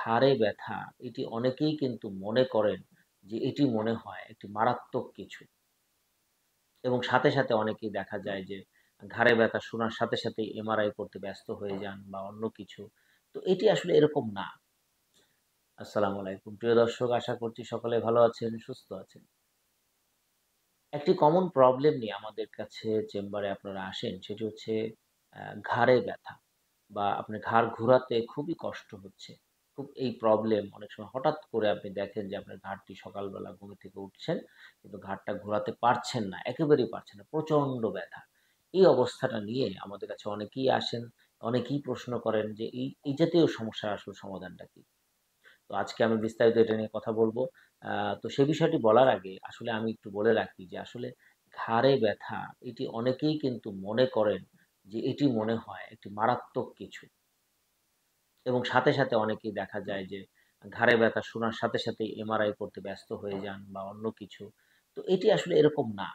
ঘাড়ে ব্যথা এটি অনেকেই কিন্তু মনে করেন যে এটি মনে হয় একটি মারাত্মক কিছু এবং সাথে অনেকেই দেখা যায় যে ঘাড়ে ব্যথা শোনার সাথেই এমআরআই করতে ব্যস্ত হয়ে যান বা অন্য কিছু। তো এটি আসলে এরকম না। আসসালামু আলাইকুম প্রিয় দর্শক, আশা করছি সকলে ভালো আছেন, সুস্থ আছেন। একটি কমন প্রবলেম নিয়ে আমাদের কাছে চেম্বারে আপনারা আসেন, সেটি হচ্ছে ঘাড়ে ব্যথা বা আপনার ঘাড় ঘোরাতে খুবই কষ্ট হচ্ছে। খুব এই প্রবলেম অনেক সময় হঠাৎ করে আপনি দেখেন যে আপনার ঘাড়টি সকালবেলা ঘুম থেকে উঠছেন, কিন্তু ঘাড়টা ঘোরাতে পারছেন না, একেবারেই পারছেন না, প্রচণ্ড ব্যথা। এই অবস্থাটা নিয়ে আমাদের কাছে অনেকেই আসেন, অনেকেই প্রশ্ন করেন যে এই জাতীয় সমস্যার আসলে সমাধানটা কি? তো আজকে আমি বিস্তারিত এটা নিয়ে কথা বলবো। তো সে বিষয়টি বলার আগে আসলে আমি একটু বলে রাখি যে আসলে ঘাড়ে ব্যথা এটি অনেকেই কিন্তু মনে করেন যে এটি মনে হয় একটি মারাত্মক কিছু এবং সাথে অনেকেই দেখা যায় যে ঘাড়ে ব্যথা শোনার সাথেই এমআরআই করতে ব্যস্ত হয়ে যান বা অন্য কিছু। তো এটি আসলে এরকম না।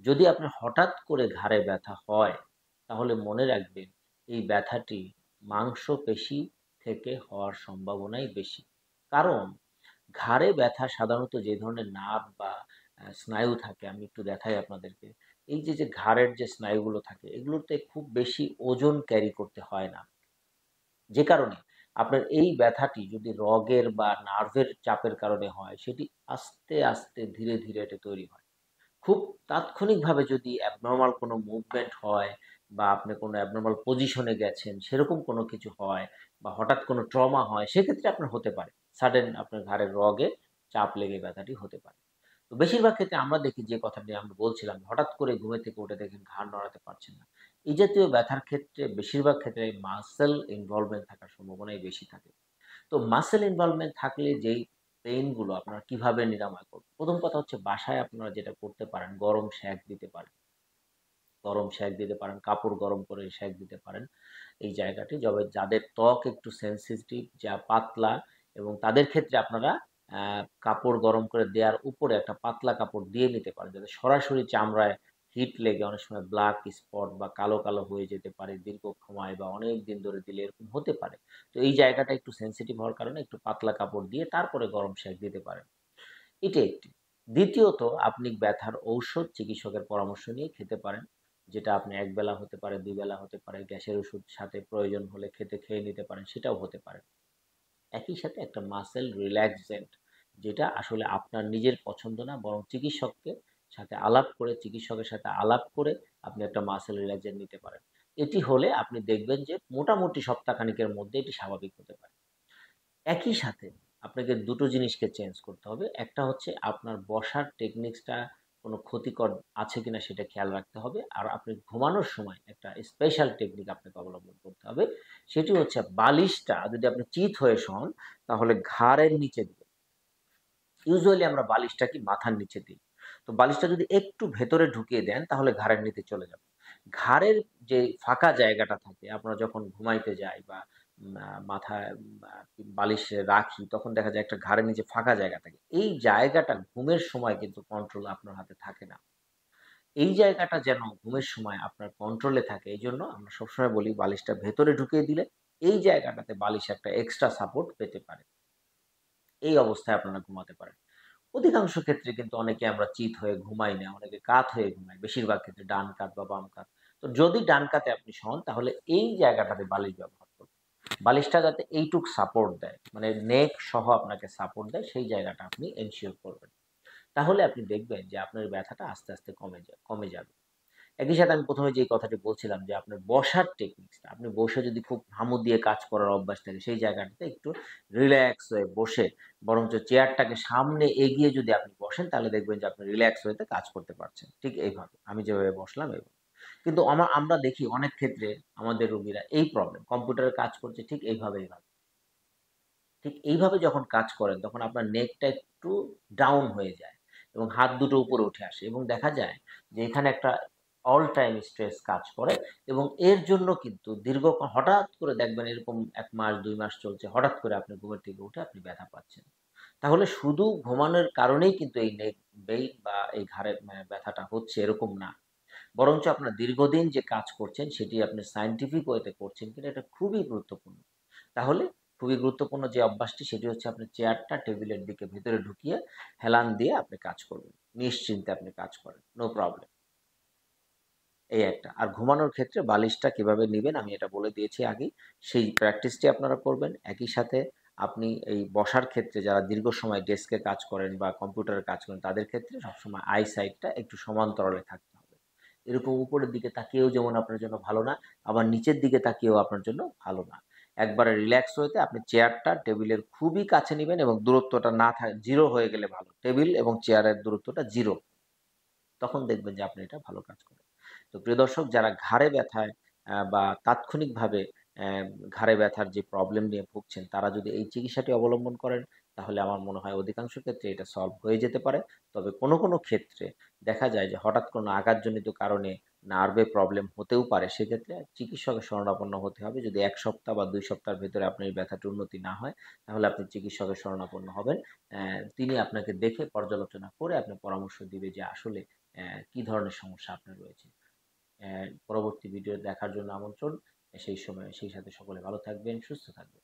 যদি আপনার হঠাৎ করে ঘাড়ে ব্যথা হয়, তাহলে মনে রাখবেন এই ব্যথাটি মাংসপেশি থেকে হওয়ার সম্ভাবনাই বেশি। কারণ ঘাড়ে ব্যথা সাধারণত যে ধরনের নার্ভ বা স্নায়ু থাকে, আমি একটু দেখাই আপনাদেরকে। এই যে ঘাড়ের যে স্নায়ুগুলো থাকে, এগুলোতে খুব বেশি ওজন ক্যারি করতে হয় না। যে কারণে আপনার এই ব্যথাটি যদি রগের বা নার্ভের চাপের কারণে হয়, সেটি আস্তে ধীরে এটা তৈরি হয়। খুব তাৎক্ষণিকভাবে যদি অ্যাবনরমাল কোনো মুভমেন্ট হয় বা আপনি কোনো অ্যাবনরমাল পজিশনে গেছেন, সেরকম কোনো কিছু হয় বা হঠাৎ কোনো ট্রমা হয়, সেক্ষেত্রে আপনার হতে পারে। সাডেন আপনার ঘাড়ের রগে চাপ লেগে ব্যথাটি হতে পারে। তো বেশিরভাগ ক্ষেত্রে আমরা দেখি যে কথাটি আমরা বলছিলাম, হঠাৎ করে ঘুমে থেকে উঠে দেখেন ঘাড় নড়াতে পারছেন না। এই জাতীয় ব্যথার ক্ষেত্রে বেশিরভাগ ক্ষেত্রে মাসেল ইনভলভমেন্ট থাকার সম্ভাবনাই বেশি থাকে। তো মাসেল ইনভলভমেন্ট থাকলে যেই পেইন গুলো আপনারা কিভাবে নিরাময় করবেন? প্রথম কথা হচ্ছে বাসায় আপনারা যেটা করতে পারেন, গরম সেঁক দিতে পারেন। গরম সেঁক দিতে পারেন, কাপড় গরম করে সেঁক দিতে পারেন এই জায়গাটি। যবে যাদের ত্বক একটু সেনসিটিভ, যা পাতলা, এবং তাদের ক্ষেত্রে আপনারা কাপড় গরম করে দেওয়ার উপরে একটা পাতলা কাপড় দিয়ে নিতে পারেন, যাতে সরাসরি চামড়ায় হিট লেগে অনেক সময় ব্ল্যাক স্পট বা কালো হয়ে যেতে পারে দীর্ঘসময় বা অনেক দিন ধরে দিলে এরকম হতে পারে। তো এই জায়গাটা একটু সেনসিটিভ হওয়ার কারণে একটু পাতলা কাপড় দিয়ে তারপরে গরম সেঁক দিতে পারেন। এটা একটি। দ্বিতীয়ত, আপনি ব্যথার ঔষধ চিকিৎসকের পরামর্শ নিয়ে খেতে পারেন। যেটা আপনি একবেলা হতে পারে, ২ বেলা হতে পারে। গ্যাসের ওষুধ সাথে প্রয়োজন হলে খেয়ে নিতে পারেন, সেটাও হতে পারে। একই সাথে একটা মাসল রিল্যাক্সেন্ট, যেটা আসলে আপনার নিজের পছন্দ না, বরং চিকিৎসকের সাথে আলাপ করে আপনি একটা মাসল রিল্যাক্সেন্ট নিতে পারেন। এটি হলে আপনি দেখবেন যে মোটামুটি সপ্তাহখানেকের মধ্যে এটি স্বাভাবিক হতে পারে। একই সাথে আপনাকে দুটো জিনিসকে চেঞ্জ করতে হবে। একটা হচ্ছে আপনার বসার টেকনিক্সটা কোনো ক্ষতিকর আছে কিনা সেটা খেয়াল রাখতে হবে। আর আপনি ঘুমানোর সময় একটা স্পেশাল টেকনিক আপনাকে অবলম্বন করতে হবে। সেটি হচ্ছে বালিশটা যদি আপনি চিত হয়ে শোন, তাহলে ঘাড়ের নিচে দিবেন। ইউজুয়ালি আমরা বালিশটা কি মাথার নিচে দিই। তো বালিশটা যদি একটু ভেতরে ঢুকিয়ে দেন, তাহলে ঘাড়ের নিচে চলে যাবে। ঘাড়ের যে ফাঁকা জায়গাটা থাকে, আমরা যখন ঘুমাইতে যাই বা মাথায় বালিশে রাখি, তখন দেখা যায় একটা ঘাড়ের নিচে ফাঁকা জায়গা থাকে। এই জায়গাটা ঘুমের সময় কিন্তু কন্ট্রোল আপনার হাতে থাকে না। এই জায়গাটা যেন ঘুমের সময় আপনার কন্ট্রোলে থাকে, এইজন্য আমরা সবসময় বলি বালিশটা ভেতরে ঢুকিয়ে দিলে এই জায়গাটাতে বালিশ একটা এক্সট্রা সাপোর্ট পেতে পারে। এই অবস্থায় আপনারা ঘুমাতে পারেন। অধিকাংশ ক্ষেত্রে কিন্তু অনেকে আমরা চিত হয়ে ঘুমাই না, অনেকে কাত হয়ে ঘুমাই। বেশিরভাগ ক্ষেত্রে ডান কাত বা বাম কাত। তো যদি ডান কাতে আপনি শোন, তাহলে এই জায়গাটাতে বালিশ ব্যবহার করুন। বালিশটা যাতে এইটুক সাপোর্ট দেয়, মানে নেক সহ আপনাকে সাপোর্ট দেয়, সেই জায়গাটা আপনি এনশিওর করবেন। তাহলে আপনি দেখবেন যে আপনার ব্যথাটা আস্তে কমে যাবে। একই সাথে আমি ১ম এ যেই কথাটি বলছিলাম যে আপনার বসার টেকনিক্সটা, আপনি বসে যদি খুব হামু দিয়ে কাজ করার অভ্যাস থাকে, সেই জায়গাটাতে একটু রিল্যাক্স হয়ে বসে, বরঞ্চ চেয়ারটাকে সামনে এগিয়ে যদি আপনি বসেন, তাহলে দেখবেন যে আপনি রিল্যাক্স ওয়েতে কাজ করতে পারছেন। ঠিক এইভাবে। আমি যেভাবে বসলাম এইভাবে। কিন্তু আমরা দেখি অনেক ক্ষেত্রে আমাদের রোগীরা এই প্রবলেম, কম্পিউটারে কাজ করছে ঠিক এইভাবে। ঠিক এইভাবে যখন কাজ করেন, তখন আপনার নেকটা একটু ডাউন হয়ে যায় এবং হাত দুটো উপরে উঠে আসে, এবং দেখা যায় যে এখানে একটা অল টাইম স্ট্রেস কাজ করে, এবং এর জন্য কিন্তু হঠাৎ করে দেখবেন এরকম ১ মাস ২ মাস চলছে, হঠাৎ করে আপনি ঘুমের থেকে উঠে আপনি ব্যথা পাচ্ছেন। তাহলে শুধু ঘুমানোর কারণেই কিন্তু এই নেক বেইন বা এই ঘাড়ের ব্যথাটা হচ্ছে এরকম না। বরঞ্চ আপনার দীর্ঘদিন যে কাজ করছেন সেটি আপনি সায়েন্টিফিক ওয়েতে করছেন কিনা, এটা খুবই গুরুত্বপূর্ণ। তাহলে খুবই গুরুত্বপূর্ণ যে অভ্যাসটি সেটি হচ্ছে আপনি চেয়ারটা টেবিলের দিকে ভেতরে ঢুকিয়ে হেলান দিয়ে আপনি কাজ করবেন। নিশ্চিন্তে আপনি কাজ করেন। No problem. এই একটা। আর ঘুমানোর ক্ষেত্রে বালিশটা কিভাবে নিবেন আমি এটা বলে দিয়েছি আগেই। সেই প্র্যাকটিসটি আপনারা করবেন। একই সাথে আপনি এই বসার ক্ষেত্রে যারা দীর্ঘ সময় ডেস্কে কাজ করেন বা কম্পিউটারে কাজ করেন তাদের ক্ষেত্রে সবসময় আই সাইডটা একটু সমান্তরালে থাকতে হবে। এরকম উপরের দিকে তাকিয়েও যেমন আপনার জন্য ভালো না, আবার নিচের দিকে তাকিয়েও আপনার জন্য ভালো না। একবারে রিল্যাক্স হইতে আপনি চেয়ারটা টেবিলের খুবই কাছে নিবেন এবং দূরত্বটা না 0 হয়ে গেলে ভালো। টেবিল এবং চেয়ারের দূরত্বটা 0। তখন দেখবেন যে আপনি এটা ভালো কাজ করে। তো প্রিয় দর্শক, যারা ঘাড়ে ব্যথায় বা তাৎক্ষণিকভাবে ঘাড়ে ব্যথার যে প্রবলেম নিয়ে ভুগছেন তারা যদি এই চিকিৎসাটি অবলম্বন করেন তাহলে আমার মনে হয় অধিকাংশ ক্ষেত্রে এটা সলভ হয়ে যেতে পারে। তবে কোনো ক্ষেত্রে দেখা যায় যে হঠাৎ কোনো আঘাতজনিত কারণে নার্ভে প্রবলেম হতেও পারে। সেক্ষেত্রে চিকিৎসকের শরণাপন্ন হতে হবে। যদি ১ সপ্তাহ বা ২ সপ্তাহের ভেতরে আপনার এই ব্যথাটির উন্নতি না হয় তাহলে আপনি চিকিৎসকের শরণাপন্ন হবেন। তিনি আপনাকে দেখে পর্যালোচনা করে আপনার পরামর্শ দিবে যে আসলে কি ধরনের সমস্যা আপনার রয়েছে। পরবর্তী ভিডিও দেখার জন্য আমন্ত্রণ। সেই সাথে সকলে ভালো থাকবেন, সুস্থ থাকবেন।